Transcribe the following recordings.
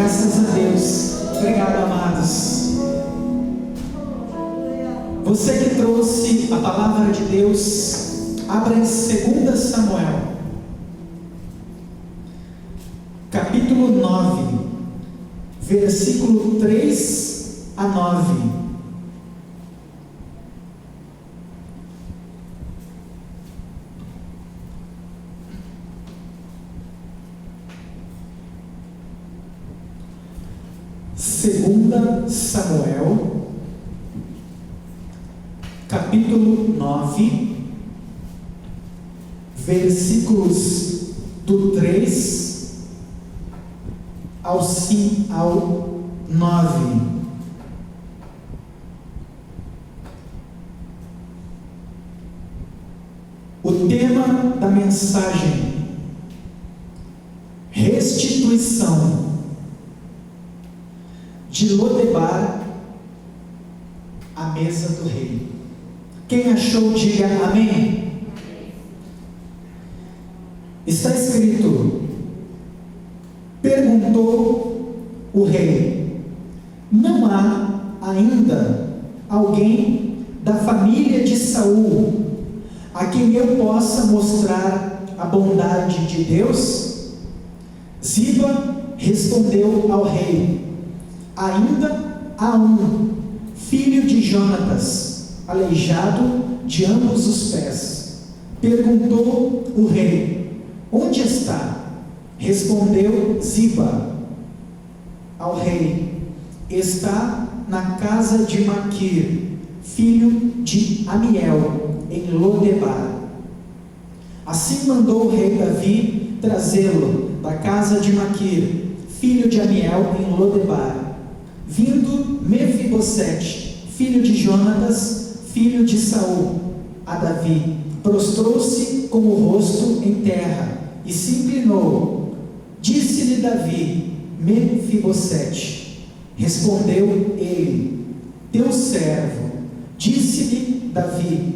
Graças a Deus. Obrigado, amados. Você que trouxe a palavra de Deus, abra em 2 Samuel, capítulo 9, versículo 3 a 9. Segunda Samuel, capítulo 9, versículos do 3 ao 9. O tema da mensagem: restituição. De Lodebar à mesa do rei. Quem achou, diga amém. Está escrito: perguntou o rei: não há ainda alguém da família de Saul a quem eu possa mostrar a bondade de Deus? Ziba respondeu ao rei: ainda há um, filho de Jonatas, aleijado de ambos os pés. Perguntou o rei: onde está? Respondeu Ziba ao rei: está na casa de Maquir, filho de Amiel, em Lodebar. Assim mandou o rei Davi trazê-lo da casa de Maquir, filho de Amiel, em Lodebar. Vindo Mefibosete, filho de Jonatas, filho de Saul, a Davi, prostrou-se com o rosto em terra e se inclinou. Disse-lhe Davi: Mefibosete. Respondeu ele: teu servo. Disse-lhe Davi: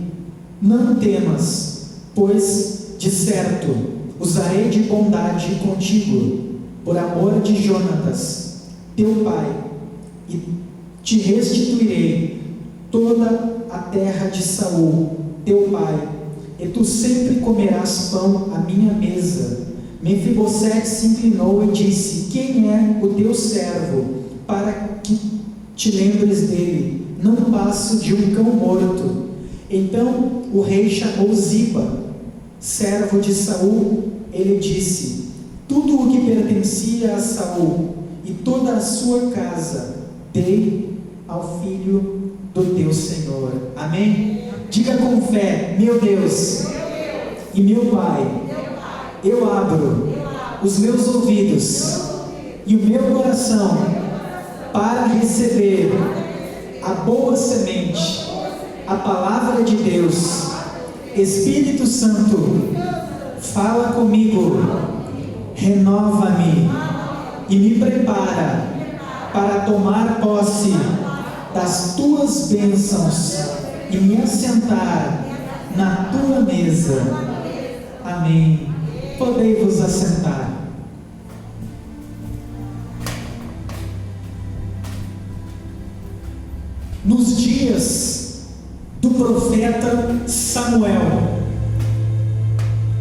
não temas, pois de certo usarei de bondade contigo, por amor de Jonatas, teu pai, e te restituirei toda a terra de Saul, teu pai, e tu sempre comerás pão à minha mesa. Mefibosete se inclinou e disse: quem é o teu servo, para que te lembres dele? Não passo de um cão morto. Então o rei chamou Ziba, servo de Saul. Ele disse: tudo o que pertencia a Saul e toda a sua casa dei ao filho do teu Senhor. Amém? Diga com fé: meu Deus e meu Pai, eu abro os meus ouvidos e o meu coração para receber a boa semente, a palavra de Deus. Espírito Santo, fala comigo, renova-me e me prepara para tomar posse das tuas bênçãos e me assentar na tua mesa. Amém. Podei vos assentar. Nos dias do profeta Samuel,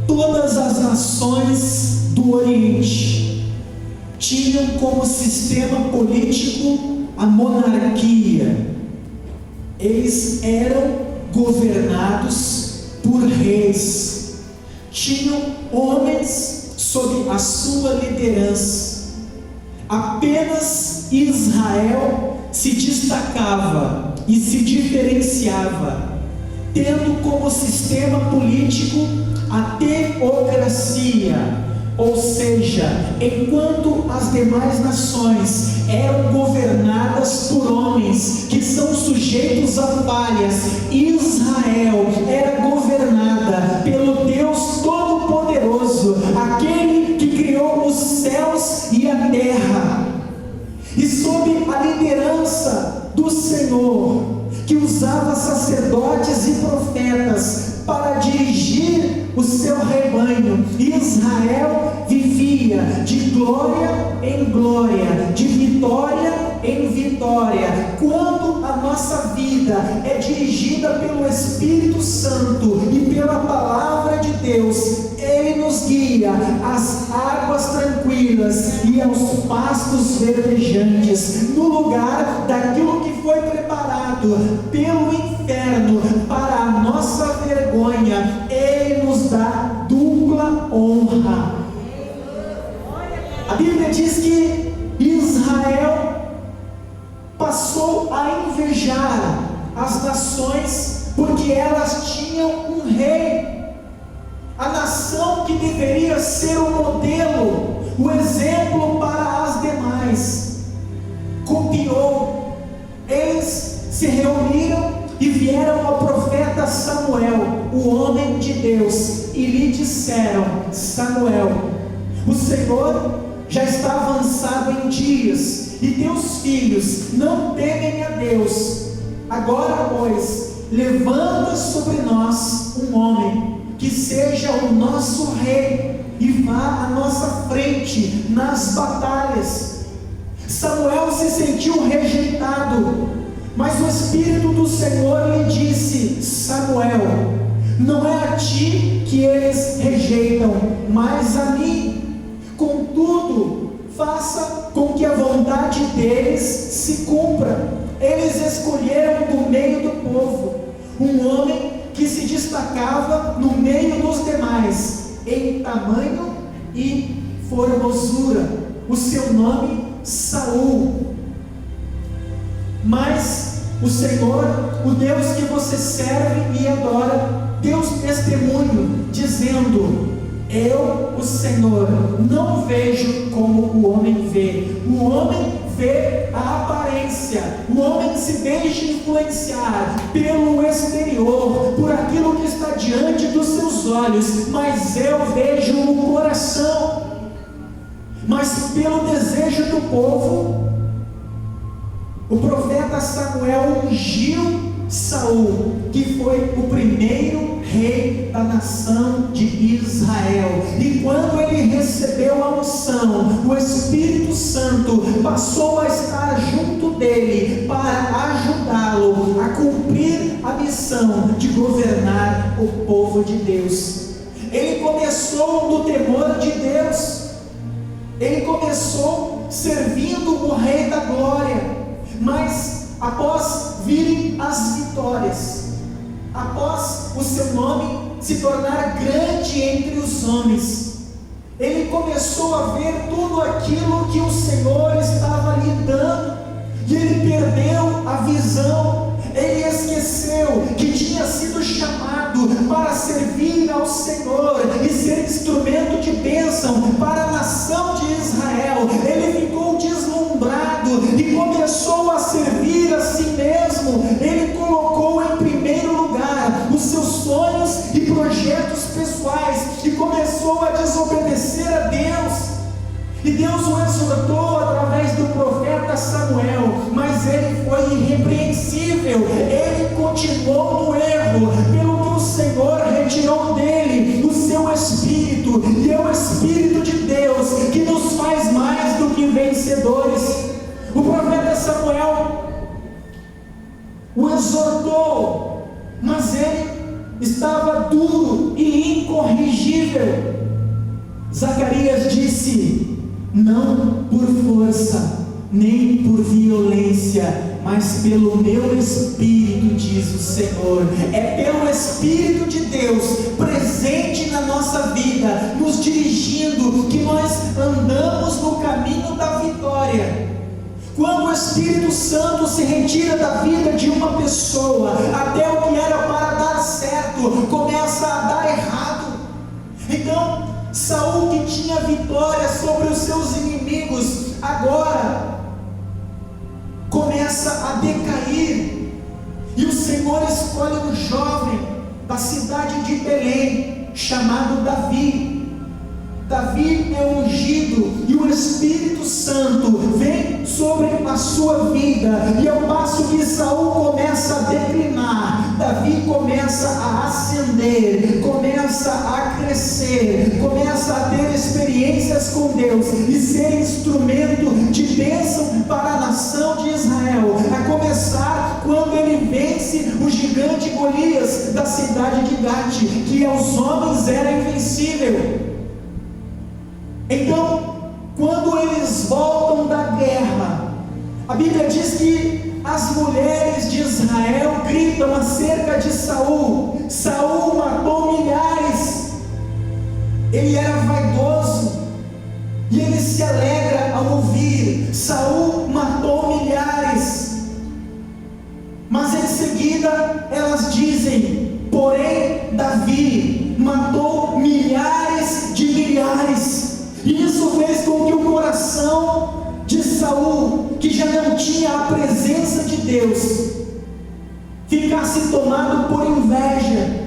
todas as nações do Oriente tinham como sistema político a monarquia. Eles eram governados por reis, tinham homens sob a sua liderança. Apenas Israel se destacava e se diferenciava, tendo como sistema político a teocracia. Ou seja, enquanto as demais nações eram governadas por homens que são sujeitos a falhas, Israel era governada pelo Deus Todo-Poderoso, aquele que criou os céus e a terra. E sob a liderança do Senhor, que usava sacerdotes e profetas para dirigir o seu rebanho. Israel vivia de glória em glória, de vitória em vitória. Quando a nossa vida é dirigida pelo Espírito Santo e pela palavra de Deus, Ele nos guia às águas tranquilas e aos pastos verdejantes, no lugar daquilo que foi preparado pelo inferno para a nossa vergonha. Ele nos dá dupla honra. A Bíblia diz que Israel passou a invejar as nações porque elas tinham um rei. A nação que deveria ser o modelo, o exemplo para as demais, copiou. Eles se reuniram e vieram ao profeta Samuel, o homem de Deus, e lhe disseram: Samuel, o Senhor já está avançado em dias, e teus filhos não temem a Deus. Agora, pois, levanta sobre nós um homem que seja o nosso rei e vá à nossa frente nas batalhas. Samuel se sentiu rejeitado, mas o Espírito do Senhor lhe disse: Samuel, não é a ti que eles rejeitam, mas a mim. Contudo, faça com que a vontade deles se cumpra. Eles escolheram do meio do povo um homem que se destacava no meio dos demais em tamanho e formosura. O seu nome, Saul. Mas o Senhor, o Deus que você serve e adora, deu testemunho, dizendo: eu, o Senhor, não vejo como o homem vê. O homem vê a aparência, o homem se deixa influenciar pelo exterior, por aquilo que está diante dos seus olhos, mas eu vejo o coração. Mas pelo desejo do povo, o profeta Samuel ungiu Saul, que foi o primeiro rei da nação de Israel. E quando ele recebeu a unção, o Espírito Santo passou a estar junto dele para ajudá-lo a cumprir a missão de governar o povo de Deus. Ele começou no temor de Deus, ele começou servindo o Rei da Glória, mas após virem as vitórias, após o seu nome se tornar grande entre os homens, ele começou a ver tudo aquilo que o Senhor estava lhe dando, e ele perdeu a visão. Ele esqueceu que tinha sido chamado para servir ao Senhor e ser instrumento de bênção para a nação de Israel. Ele ficou deslumbrado e começou a servir a si mesmo. Ele colocou em primeiro lugar os seus sonhos e projetos pessoais e começou a desobedecer a Deus. E Deus o exortou através do profeta Samuel, mas ele foi irrepreensível. Ele continuou no erro, pelo que o Senhor retirou dele o seu espírito. E é o Espírito de Deus que nos faz mais do que vencedores. O profeta Samuel o exortou, mas ele estava duro e incorrigível. Zacarias disse: não por força, nem por violência, mas pelo meu Espírito, diz o Senhor. É pelo Espírito de Deus presente na nossa vida, nos dirigindo, que nós andamos no caminho da vitória. Quando o Espírito Santo se retira da vida de uma pessoa, até o que era para dar certo começa a dar errado. Então Saul, que tinha vitória sobre os seus inimigos, agora começa a decair. E o Senhor escolhe um jovem da cidade de Belém, chamado Davi. Davi é ungido e o Espírito Santo vem sobre a sua vida, e ao passo que Saul começa a declinar, Davi começa a ascender, começa a crescer, começa a ter experiências com Deus e ser instrumento de bênção para a nação de Israel, a começar quando ele vence o gigante Golias da cidade de Gate, que aos homens era invencível. Então, quando eles voltam da guerra, a Bíblia diz que as mulheres de Israel gritam acerca de Saul: Saul matou milhares. Ele era vaidoso, e ele se alegra ao ouvir: Saul matou milhares. Mas em seguida elas dizem: porém Davi matou milhares de milhares. E isso fez com que o coração de Saul, que já não tinha a presença de Deus, ficasse tomado por inveja,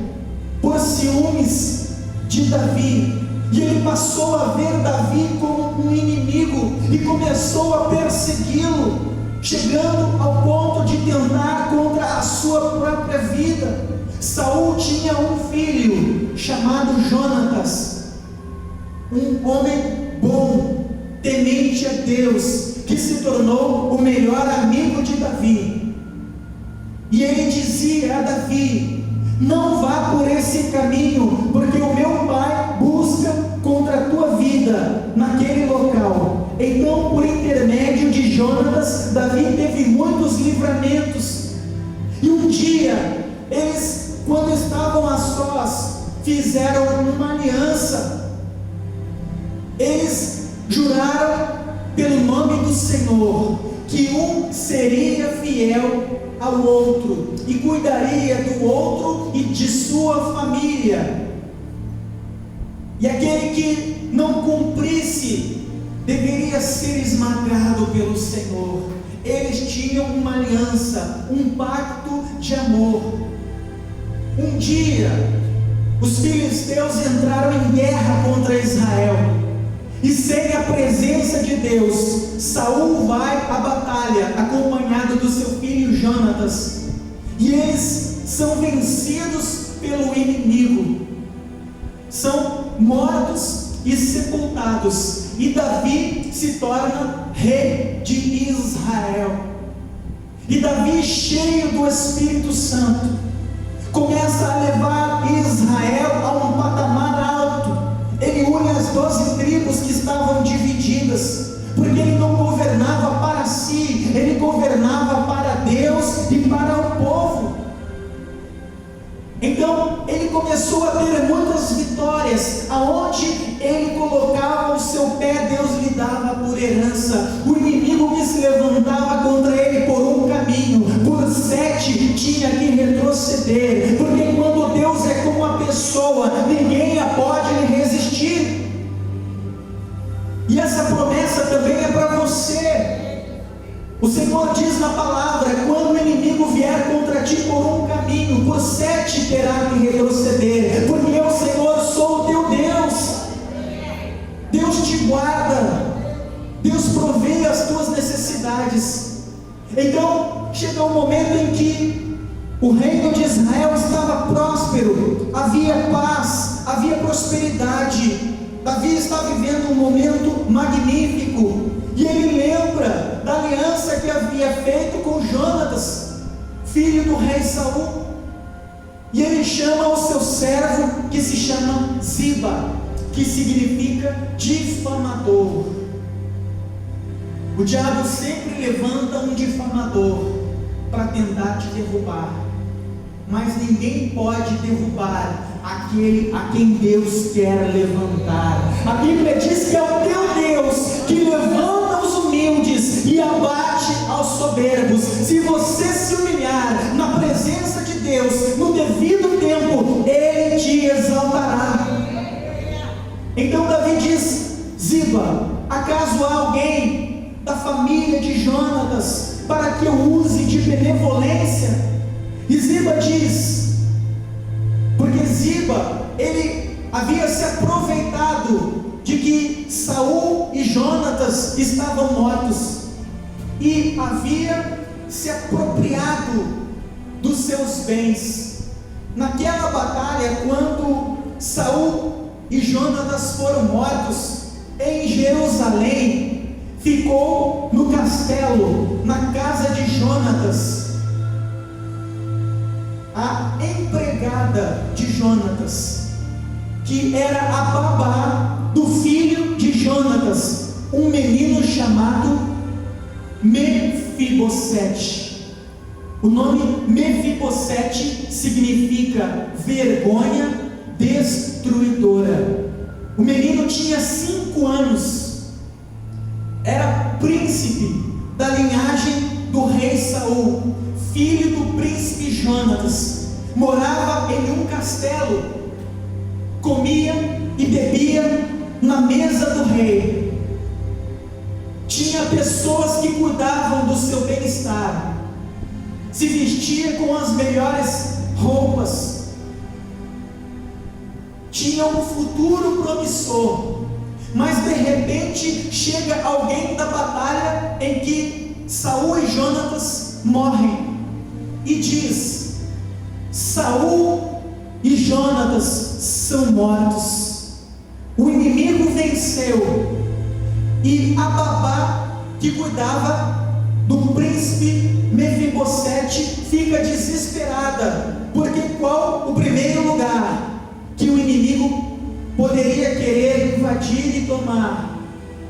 por ciúmes de Davi. E ele passou a ver Davi como um inimigo e começou a persegui-lo, chegando ao ponto de tentar contra a sua própria vida. Saul tinha um filho chamado Jonatas, um homem bom, temente a Deus, que se tornou o melhor amigo de Davi. E ele dizia a Davi: não vá por esse caminho, porque o meu pai busca contra a tua vida naquele local. Então, por intermédio de Jonatas, Davi teve muitos livramentos. E um dia, eles, quando estavam a sós, fizeram uma aliança. Eles juraram pelo nome do Senhor que um seria fiel ao outro e cuidaria do outro e de sua família, e aquele que não cumprisse deveria ser esmagado pelo Senhor. Eles tinham uma aliança, um pacto de amor. Um dia os filisteus entraram em guerra contra Israel, e sem a presença de Deus, Saul vai à batalha acompanhado do seu filho Jonatas, e eles são vencidos pelo inimigo, são mortos e sepultados, e Davi se torna rei de Israel. E Davi, cheio do Espírito Santo, começa a levar Israel a um patamar alto. Ele une as 12 tribos que estavam divididas, porque ele não governava para si, ele governava para Deus e para o povo. Então ele começou a ter muitas vitórias. Aonde ele colocava o seu pé, Deus lhe dava por herança. O inimigo que se levantava contra ele por um caminho, por 7 tinha que retroceder, porque quando Deus é com uma pessoa, ninguém a pode lhe resistir. E essa promessa também é para você. O Senhor diz na palavra: quando o inimigo vier contra ti por um caminho, por 7 terá que retroceder, porque eu, Senhor, sou o teu Deus. Deus te guarda, Deus provê as tuas necessidades. Então chega um momento em que o reino de Israel estava próspero, havia paz, havia prosperidade. Davi está vivendo um momento magnífico, e ele lembra da aliança que havia feito com Jonatas, filho do rei Saul, e ele chama o seu servo, que se chama Ziba, que significa difamador. O diabo sempre levanta um difamador para tentar te derrubar, mas ninguém pode derrubar aquele a quem Deus quer levantar. A Bíblia diz que é o teu Deus que levanta os humildes e abate aos soberbos. Se você se humilhar na presença de Deus, no devido tempo, Ele te exaltará. Então Davi diz: Ziba, acaso há alguém da família de Jonatas para que eu use de benevolência? E Ziba diz, porque Ziba, ele havia se aproveitado de que Saul e Jonatas estavam mortos, e havia se apropriado dos seus bens. Naquela batalha, quando Saul e Jonatas foram mortos em Jerusalém, ficou no castelo, na casa de Jonatas, a empregada de Jonatas, que era a babá do filho de Jonatas, um menino chamado Mefibosete. O nome Mefibosete significa vergonha destruidora. O menino tinha 5 anos, era príncipe da linhagem do rei Saul, filho do príncipe Jonatas, morava em um castelo, comia e bebia na mesa do rei, tinha pessoas que cuidavam do seu bem-estar, se vestia com as melhores roupas, tinha um futuro promissor. Mas de repente chega alguém da batalha em que Saul e Jonatas morrem e diz: Saul e Jonatas são mortos, o inimigo venceu. E a babá que cuidava do príncipe Mefibosete fica desesperada, porque qual o primeiro lugar que o inimigo poderia querer invadir e tomar?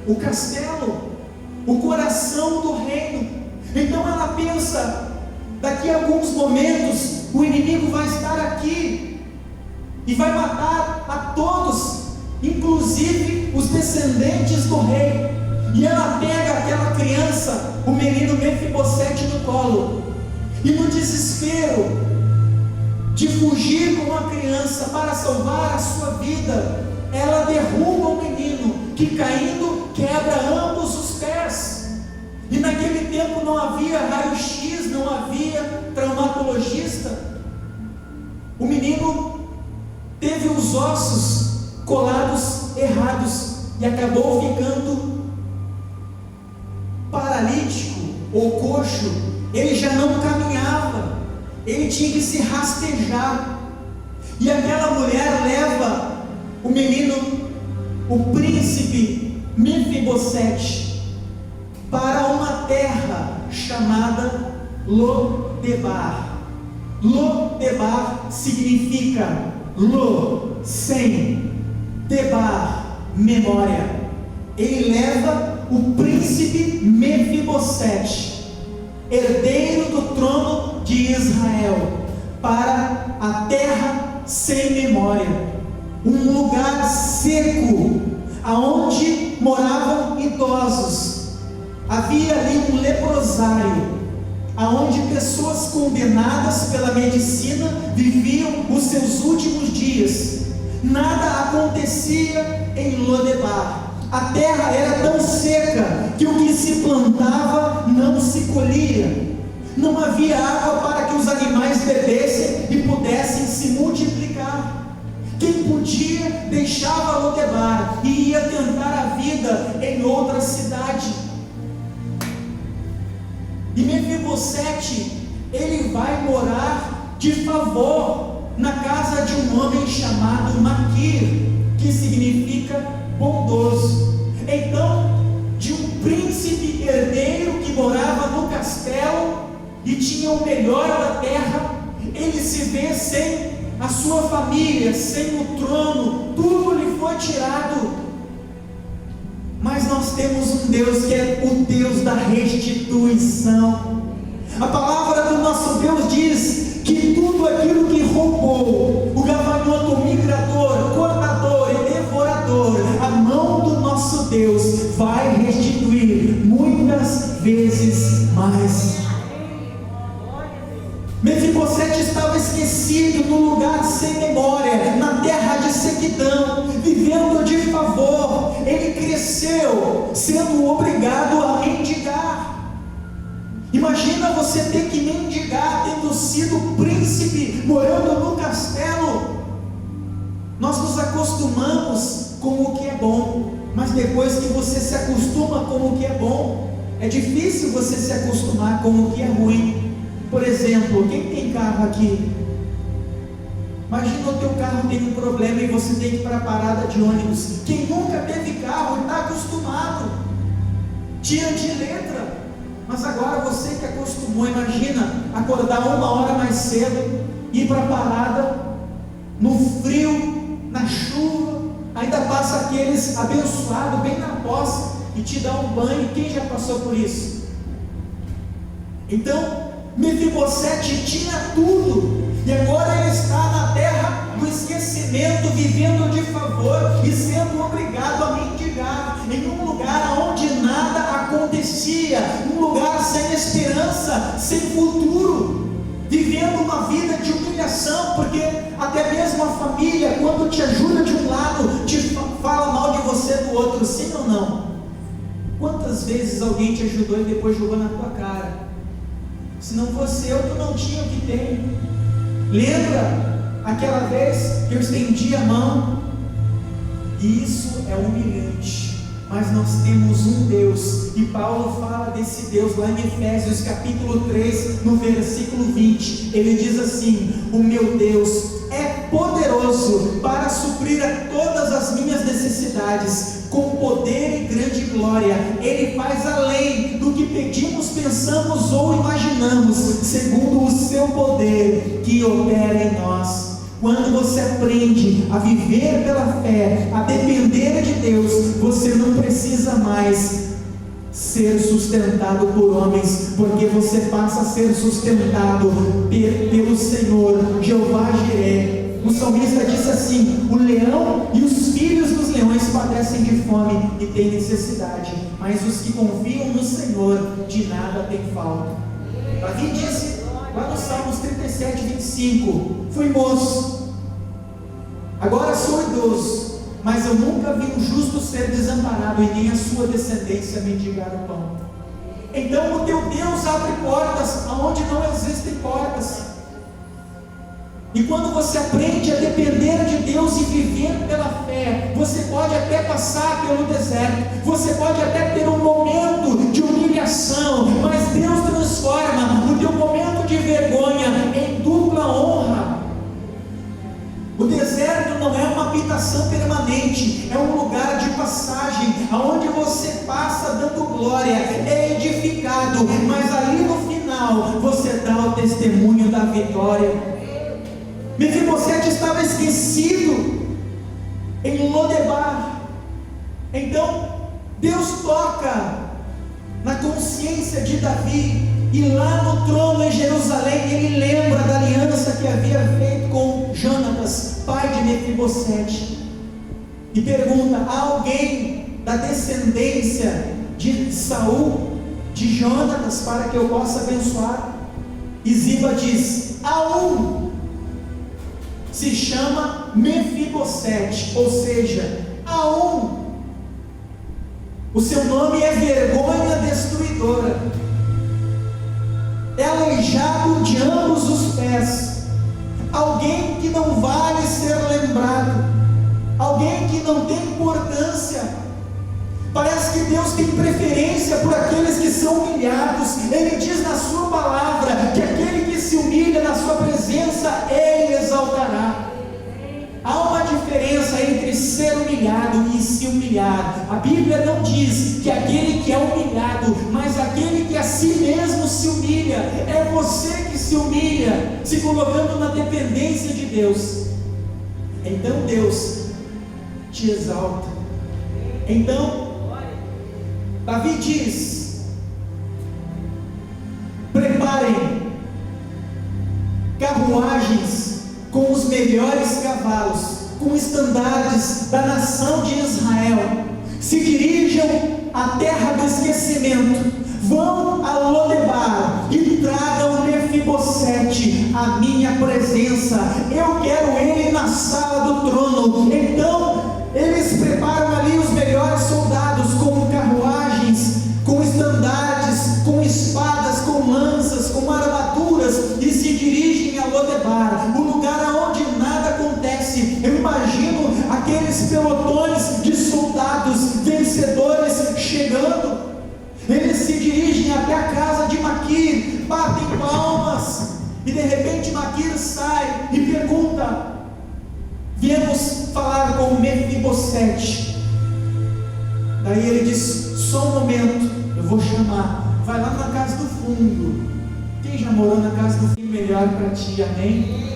O castelo, o coração do reino. Então ela pensa: daqui a alguns momentos o inimigo vai estar aqui e vai matar a todos, inclusive os descendentes do rei. E ela pega aquela criança, o menino Mefibosete, no colo, e no desespero de fugir com a criança para salvar a sua vida, ela derruba o menino, que caindo quebra ambos os pés. E naquele tempo não havia raio-x, não havia traumatologista. O menino teve os ossos colados errados e acabou ficando paralítico ou coxo. Ele já não caminhava, ele tinha que se rastejar. E aquela mulher leva o menino, o príncipe Mefibosete, para uma terra chamada Lodebar. Lodebar significa Lo, sem, Debar, memória. Ele leva o príncipe Mefibosete, herdeiro do trono de Israel, para a terra sem memória, um lugar seco, aonde moravam idosos. Havia ali um leprosário, aonde pessoas condenadas pela medicina viviam os seus últimos dias. Nada acontecia em Lodebar. A terra era tão seca que o que se plantava não se colhia. Não havia água para que os animais bebessem e pudessem se multiplicar. Quem podia deixava Lodebar e ia tentar a vida em outra cidade. E Mefibosete, ele vai morar de favor na casa de um homem chamado Maquir, que significa bondoso. Então, de um príncipe herdeiro que morava no castelo e tinha o melhor da terra, ele se vê sem a sua família, sem o trono, tudo lhe foi tirado. Mas nós temos um Deus que é o Deus da restituição. A palavra do nosso Deus diz que tudo aquilo que roubou o gafanhoto, o migrador, o cortador e devorador, a mão do nosso Deus vai restituir muitas vezes mais. Mefibosete estava esquecido no lugar sem memória, na terra de sequidão, vivendo de favor. Ele cresceu sendo obrigado a mendigar. Imagina você ter que mendigar, tendo sido príncipe, morando no castelo. Nós nos acostumamos com o que é bom, mas depois que você se acostuma com o que é bom, É difícil você se acostumar com o que é ruim. Por exemplo, quem tem carro aqui? Imagina o teu carro tem um problema e você tem que ir para a parada de ônibus. Quem nunca teve carro está acostumado. Tira de letra. Mas agora você que acostumou, imagina acordar 1 hora mais cedo, ir para a parada, no frio, na chuva, ainda passa aqueles abençoados bem na posse e te dá um banho. Quem já passou por isso? Então, Mefibosete tinha tudo, e agora ele está na terra do esquecimento, vivendo de favor e sendo obrigado a mendigar em um lugar onde nada acontecia, um lugar sem esperança, sem futuro, vivendo uma vida de humilhação, porque até mesmo a família, quando te ajuda de um lado, te fala mal de você do outro, sim ou não? Quantas vezes alguém te ajudou e depois jogou na tua cara? Se não fosse eu, tu não tinha o que tem. Lembra aquela vez que eu estendi a mão? Isso é humilhante, mas nós temos um Deus, e Paulo fala desse Deus lá em Efésios capítulo 3, no versículo 20, ele diz assim: o meu Deus é poderoso para suprir a todas as minhas necessidades, com poder e grande glória. Ele faz além do que pedimos, pensamos ou imaginamos, segundo o seu poder que opera em nós. Quando você aprende a viver pela fé, a depender de Deus, você não precisa mais ser sustentado por homens, porque você passa a ser sustentado pelo Senhor, Jeová Jireh. O salmista disse assim: o leão e os filhos dos leões padecem de fome e têm necessidade, mas os que confiam no Senhor de nada têm falta. Davi disse lá no Salmos 37, 25: fui moço, agora sou idoso, mas eu nunca vi um justo ser desamparado e nem a sua descendência mendigar o pão. Então o teu Deus abre portas aonde não existem portas. E quando você aprende a depender de Deus e viver pela fé, você pode até passar pelo deserto, você pode até ter um momento de humilhação, mas Deus transforma o teu momento de vergonha em dupla honra. O deserto não é uma habitação permanente, é um lugar de passagem, aonde você passa dando glória, é edificado, mas ali no final você dá o testemunho da vitória. Mefibosete estava esquecido em Lodebar. Então Deus toca na consciência de Davi, e lá no trono em Jerusalém ele lembra da aliança que havia feito com Jonatas, pai de Mefibosete, e pergunta: há alguém da descendência de Saul, de Jonatas, para que eu possa abençoar? E Ziba diz: há um, se chama Mefibosete, ou seja, há um. O seu nome é vergonha destruidora, é aleijado de ambos os pés, alguém que não vale ser lembrado, alguém que não tem importância. Parece que Deus tem preferência por aqueles que são humilhados. Ele diz na sua palavra que aquele que se humilha na sua presença, Ele exaltará. Há uma diferença entre ser humilhado e se humilhar. A Bíblia não diz que aquele que é humilhado, mas aquele que a si mesmo se humilha. É você que se humilha, se colocando na dependência de Deus. Então Deus te exalta. Então Davi diz: preparem carruagens com os melhores cavalos, com estandartes da nação de Israel, se dirijam à terra do esquecimento, vão a Lodebar e tragam Mefibosete à minha presença. Eu quero ele na sala do trono. Então eles preparam ali os melhores soldados, com carruagens, com estandartes, com espadas, com lanças, com armaduras, e se dirigem a Lodebar, o lugar onde nada acontece. Eu imagino aqueles pelotões de soldados vencedores chegando. Eles se dirigem dirigem até a casa de Maquir, batem palmas, e de repente Maquir sai e pergunta: viemos falar com Mefibosete. Daí ele diz: só um momento, eu vou chamar. Vai lá na casa do fundo. Quem já morou na casa do fundo? Melhor para ti, amém?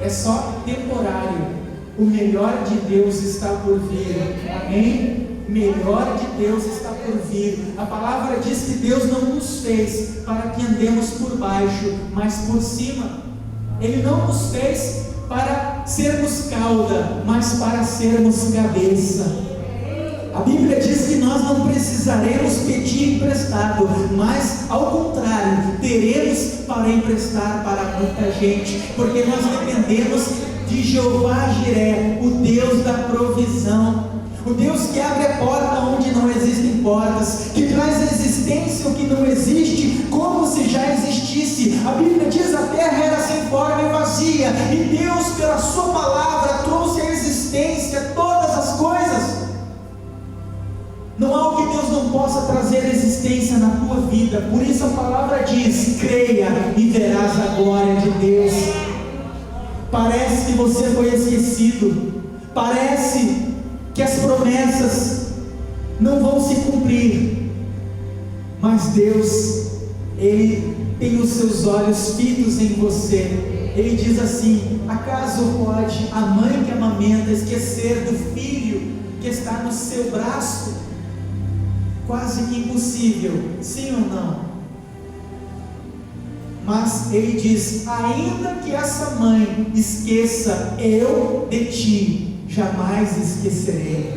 É só temporário. O melhor de Deus está por vir, amém? Melhor de Deus está por vir. A palavra diz que Deus não nos fez para que andemos por baixo, mas por cima. Ele não nos fez para sermos cauda, mas para sermos cabeça. A Bíblia diz que nós não precisaremos pedir emprestado, mas ao contrário, teremos para emprestar para muita gente, porque nós dependemos de Jeová Jiré, o Deus da provisão, o Deus que abre a porta onde não existem portas, que traz à existência o que não existe, como se já existisse. A Bíblia diz: a terra era sem forma e vazia, e Deus, pela sua palavra, trouxe à existência todas as coisas. Não há o que Deus não possa trazer existência na tua vida. Por isso a palavra diz: creia e verás a glória de Deus. Parece que você foi esquecido, parece que as promessas não vão se cumprir, mas Deus, Ele tem os seus olhos fitos em você. Ele diz assim: acaso pode a mãe que amamenta esquecer do filho que está no seu braço? Quase que impossível, sim ou não? Mas ele diz: ainda que essa mãe esqueça, eu de ti jamais esquecerei.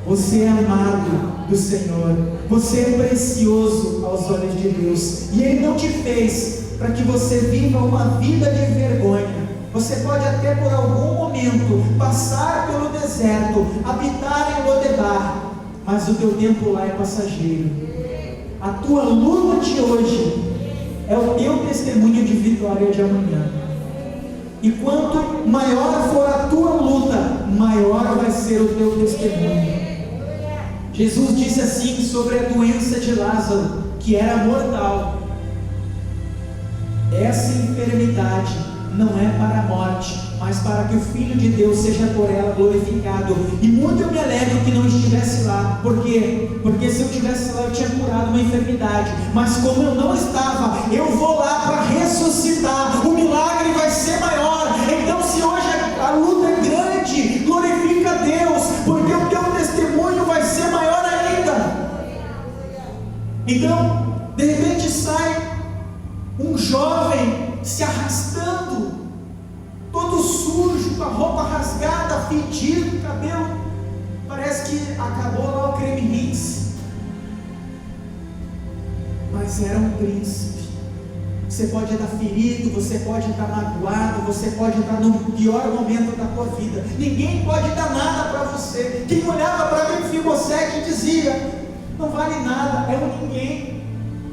Você é amado do Senhor, você é precioso aos olhos de Deus, e Ele não te fez para que você viva uma vida de vergonha. Você pode até por algum momento passar pelo deserto, habitar em Lodebar, mas o teu tempo lá é passageiro. A tua luta de hoje é o teu testemunho de vitória de amanhã. E quanto maior for a tua luta, maior vai ser o teu testemunho. Jesus disse assim sobre a doença de Lázaro, que era mortal: essa enfermidade não é para a morte, mas para que o Filho de Deus seja por ela glorificado. E muito eu me alegro que não estivesse lá. Por quê? Porque se eu estivesse lá eu tinha curado uma enfermidade, mas como eu não estava, eu vou lá para ressuscitar. O milagre vai ser maior. Então, se hoje a luta é grande, glorifica a Deus, porque o teu testemunho vai ser maior ainda. Então, de repente sai um jovem se arrastando, todo sujo, com a roupa rasgada, fedido, cabelo, parece que acabou lá o creme rinse, mas era um príncipe. Você pode estar ferido, você pode estar magoado, você pode estar no pior momento da tua vida, ninguém pode dar nada para você. Quem olhava para Mefibosete e dizia: não vale nada, é um ninguém,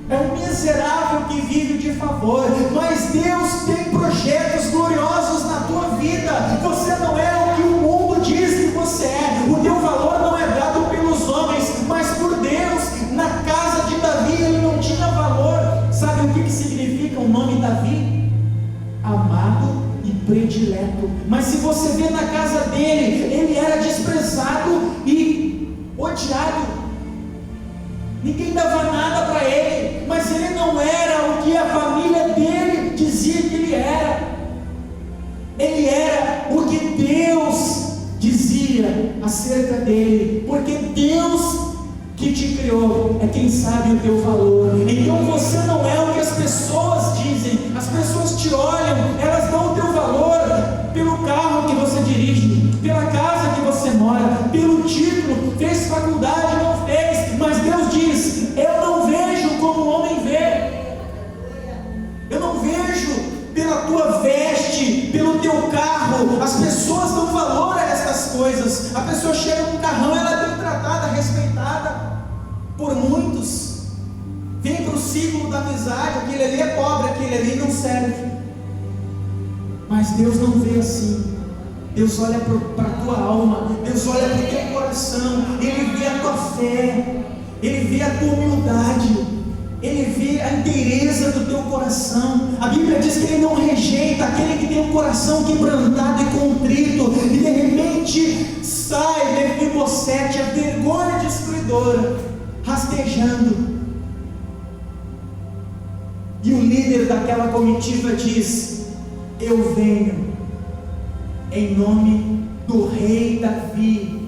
é um miserável que vive de favor. Mas Deus tem projetos gloriosos na tua vida. Você não é o que o mundo diz que você é. O teu valor não é dado pelos homens, mas por Deus. Na casa de Davi ele não tinha valor. Sabe o que significa o nome Davi? Amado e predileto. Mas se você vê na casa dele, ele era desprezado e odiado. Ninguém dava nada para ele, mas ele não era o que a família dele dizia que ele era. Ele era o que Deus dizia acerca dele, porque Deus que te criou é quem sabe o teu valor. Então você não é o que as pessoas dizem. As pessoas te olham, elas dão o teu valor pelo carro que você dirige, pela casa que você mora, pelo título, fez faculdade, não fez, mas Deus diz: eu não vejo como o homem vê. Eu não vejo pela tua veste, pelo teu carro. As pessoas dão valor a essas coisas. A pessoa chega com um carrão, ela é bem tratada, respeitada por muitos. Vem para o ciclo da amizade: aquele ali é pobre, aquele ali não serve. Mas Deus não vê assim. Deus olha para a tua alma, Deus olha para o teu coração, Ele vê a tua fé. Ele vê a tua humildade, Ele vê a inteireza do teu coração. A Bíblia diz que Ele não rejeita aquele que tem um coração quebrantado e contrito. E de repente sai Mefibosete, a vergonha destruidora, rastejando. E o líder daquela comitiva diz: eu venho em nome do rei Davi.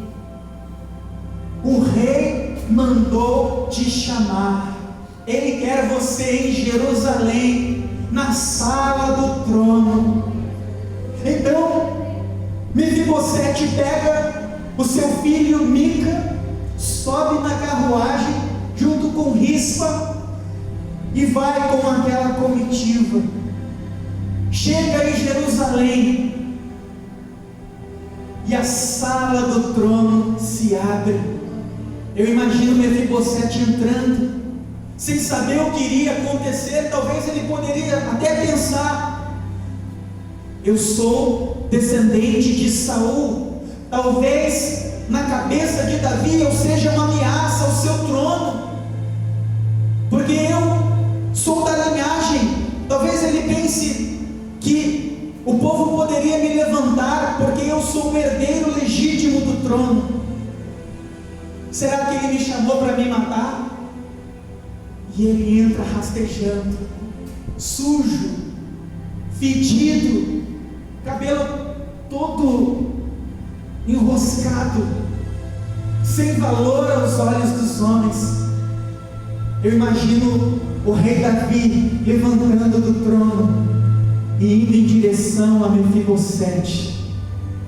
O rei mandou te chamar. Ele quer você em Jerusalém, na sala do trono. Então Mefibosete pega o seu filho Mica, sobe na carruagem junto com Rispa e vai com aquela comitiva. Chega em Jerusalém e a sala do trono se abre. Eu imagino Mefibosete entrando, sem saber o que iria acontecer. Talvez ele poderia até pensar: eu sou descendente de Saul. Talvez na cabeça de Davi eu seja uma ameaça ao seu trono, porque eu sou da linhagem. Talvez ele pense que o povo poderia me levantar, porque eu sou o herdeiro legítimo do trono. Será que ele me chamou para me matar? E ele entra rastejando, sujo, fedido, cabelo todo enroscado, sem valor aos olhos dos homens. Eu imagino o rei Davi levantando do trono e indo em direção a Mefibosete.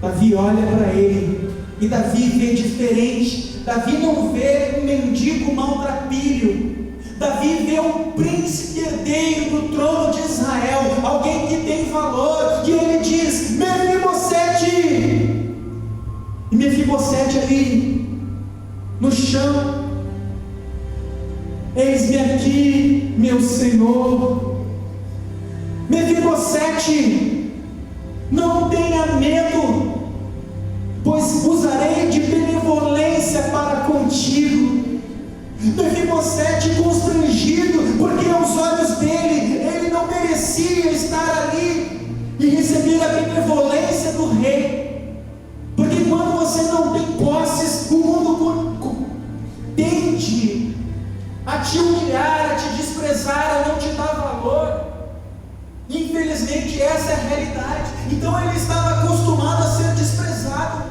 Davi olha para ele e Davi vê diferente. Davi não vê um mendigo maltrapilho. Davi vê um príncipe herdeiro do trono de Israel, alguém que tem valor. E ele diz: Mefibosete! E Mefibosete ali no chão: eis-me aqui, meu senhor. Mefibosete, não tenha medo, pois usarei de benevolência para contigo. Mefibosete constrangido, porque aos olhos dele, ele não merecia estar ali e receber a benevolência do rei. Porque quando você não tem posses, o mundo tende a te humilhar, a te desprezar, a não te dar valor. Infelizmente essa é a realidade. Então ele estava acostumado a ser desprezado.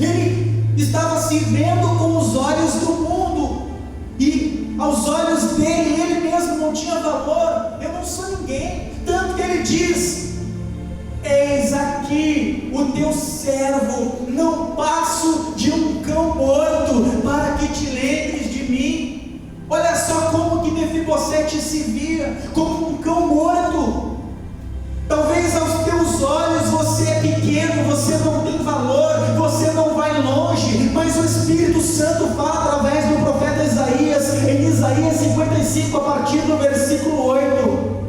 Ele estava se vendo com os olhos do mundo, e aos olhos dele, ele mesmo não tinha valor. Eu não sou ninguém. Tanto que ele diz: eis aqui o teu servo, não passo de um cão morto, para que te lembres de mim. Olha só como que Mefibosete se via, como um cão morto. Talvez aos teus olhos você é pequeno, você não tem valor, você não vai longe, mas o Espírito Santo fala através do profeta Isaías, em Isaías 55, a partir do versículo 8: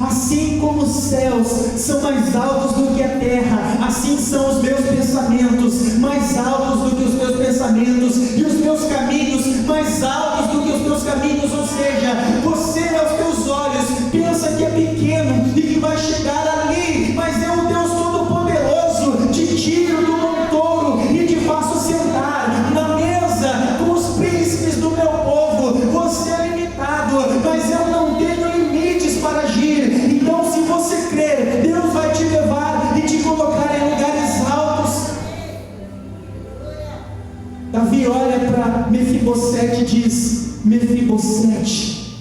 assim como os céus são mais altos do que a terra, assim são os meus pensamentos mais altos do que os teus pensamentos, e os meus caminhos mais altos do que os teus caminhos. Ou seja, você aos teus olhos pensa que é pequeno e que vai chegar ali, mas é o Deus Todo-Poderoso. Te tiro do montouro e te faço sentar na mesa com os príncipes do meu povo. Você é limitado, mas eu não tenho limites para agir. Então, se você crer, Deus vai te levar e te colocar em lugares altos. Davi olha para Mefibosete e diz: Mefibosete,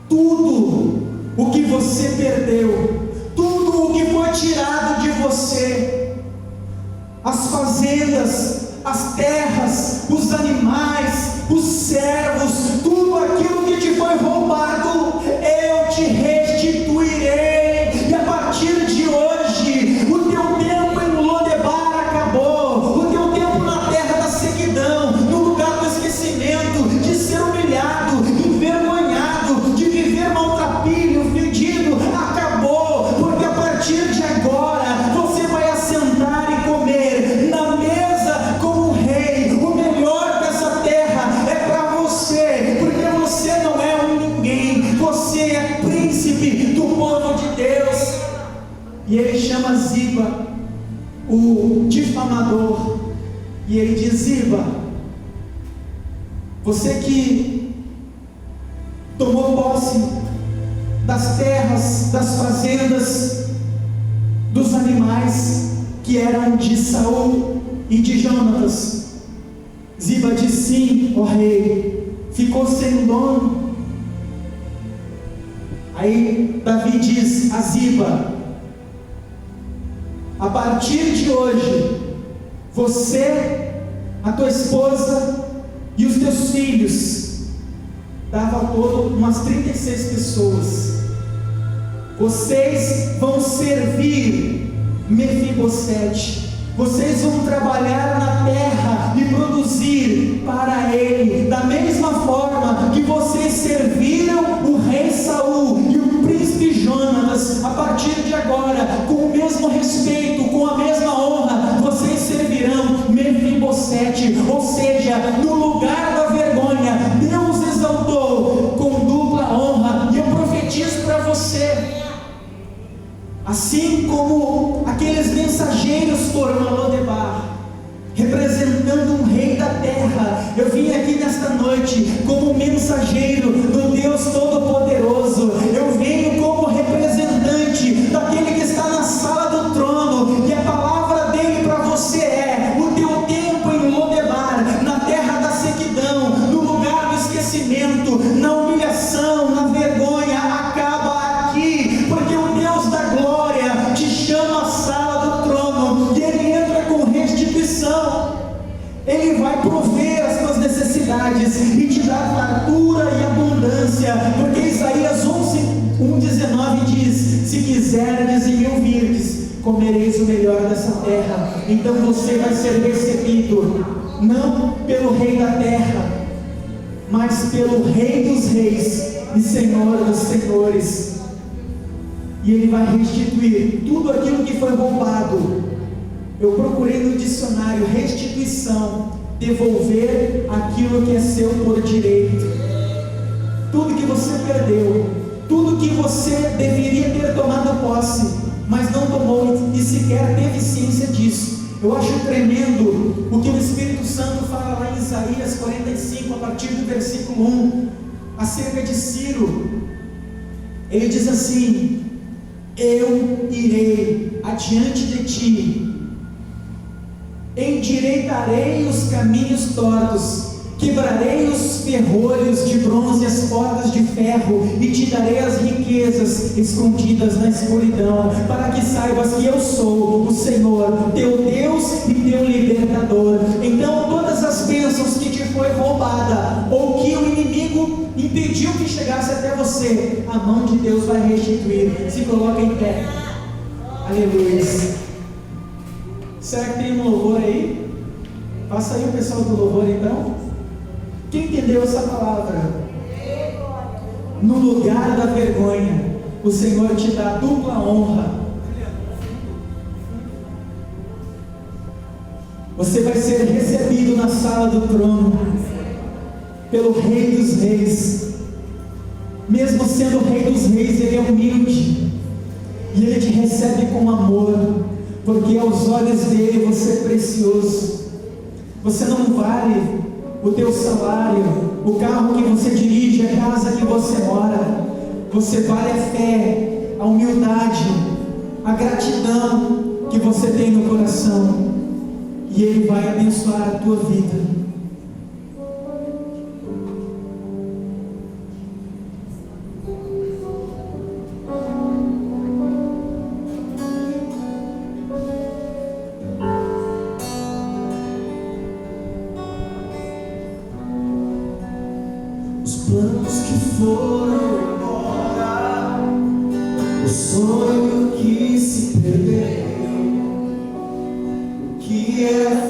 tudo o que você perdeu, tudo o que foi tirado de você, as fazendas, as terras, os animais, os servos, tudo aquilo que te foi roubado, eu te restituirei. E a partir de hoje, o teu tempo em Lodebar acabou, o teu tempo na terra da sequidão, no lugar do esquecimento, de ser humilhado, envergonhado, de viver maltrapilho, fedido, acabou, porque a partir de agora você vai assentar e comer na mesa como um rei. O melhor dessa terra é para você. e ele chama Ziba, o difamador, e ele diz: Ziba, você que tomou posse das terras, das fazendas, dos animais que eram de Saul e de Jonatas. Ziba diz: sim, ó rei. Ficou sem dono. Aí Davi diz a Ziba: a partir de hoje, você, a tua esposa e os teus filhos, dava ao todo umas 36 pessoas, vocês vão servir Mefibosete. Vocês vão trabalhar na terra e produzir para ele, da mesma forma que vocês serviram o rei Saul e o príncipe Jonatas. A partir de agora, com o mesmo respeito, com a mesma honra, vocês servirão Mefibosete. Ou seja, no lugar da vergonha, Deus exaltou com dupla honra. E eu profetizo para você, assim como aqueles mensageiros foram a Lodebar, representando um rei da terra, eu vim aqui nesta noite como mensageiro do Deus Todo-Poderoso. Eu venho como representante daquele que está na sala do trono, e a palavra dele para você é: o teu tempo em Lodebar, na terra da sequidão, no lugar do esquecimento, na humilhação, na vergonha, acaba aqui, porque o Deus da glória te chama à sala do trono, e ele entra com restituição. Ele vai prover as tuas necessidades e te dar fartura e abundância, porque Isaías 1:19 diz: se quiserdes e me ouvirdes, comereis o melhor dessa terra. Então você vai ser recebido não pelo rei da terra, mas pelo Rei dos Reis e Senhor dos Senhores. E ele vai restituir tudo aquilo que foi roubado. Eu procurei no dicionário: restituição, devolver aquilo que é seu por direito. Tudo que você perdeu, tudo que você deveria ter tomado posse, mas não tomou e sequer teve ciência disso. Eu acho tremendo o que o Espírito Santo fala lá em Isaías 45, a partir do versículo 1, acerca de Ciro. Ele diz assim: eu irei adiante de ti, endireitarei os caminhos tortos, quebrarei os ferrolhos de bronze e as portas de ferro, e te darei as riquezas escondidas na escuridão, para que saibas que eu sou o Senhor, teu Deus e teu libertador. Então todas as bênçãos que te foi roubada, ou que o inimigo impediu que chegasse até você, a mão de Deus vai restituir. Se coloca em pé. Aleluia. Será que tem um louvor aí? Passa aí o pessoal do louvor então. Quem entendeu essa palavra? No lugar da vergonha, o Senhor te dá dupla honra. Você vai ser recebido na sala do trono pelo Rei dos Reis. Mesmo sendo o Rei dos Reis, ele é humilde, e ele te recebe com amor, porque aos olhos dele você é precioso. Você não vale o teu salário, o carro que você dirige, a casa que você mora. Você vale a fé, a humildade, a gratidão que você tem no coração, e ele vai abençoar a tua vida. Planos que foram embora, o sonho que se perdeu, o que era